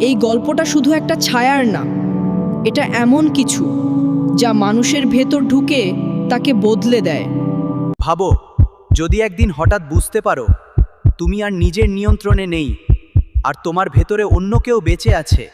এই গল্পটা শুধু একটা ছায়ার না, এটা এমন কিছু যা মানুষের ভেতর ঢুকে তাকে বদলে দেয়। ভাবো, যদি একদিন হঠাৎ বুঝতে পারো তুমি আর নিজের নিয়ন্ত্রণে নেই, আর তোমার ভেতরে অন্য কেউ বেঁচে আছে।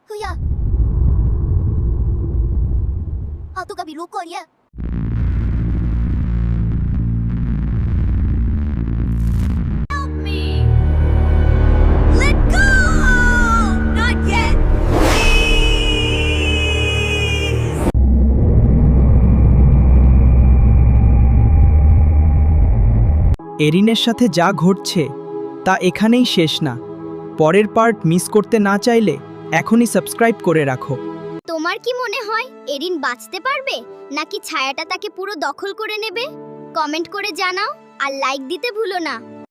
Kuya! Aku gak biru ya. Help me! Let go! Not yet! Please! এরিনের সাথে যা ঘটছে তা এখানেই শেষ না। পরের পার্ট মিস করতে না চাইলে এখনই সাবস্ক্রাইব করে রাখো। তোমার কি মনে হয় এরিন বাঁচতে পারবে, নাকি ছায়াটা তাকে পুরো দখল করে নেবে? কমেন্ট করে জানাও আর লাইক দিতে ভুলো না।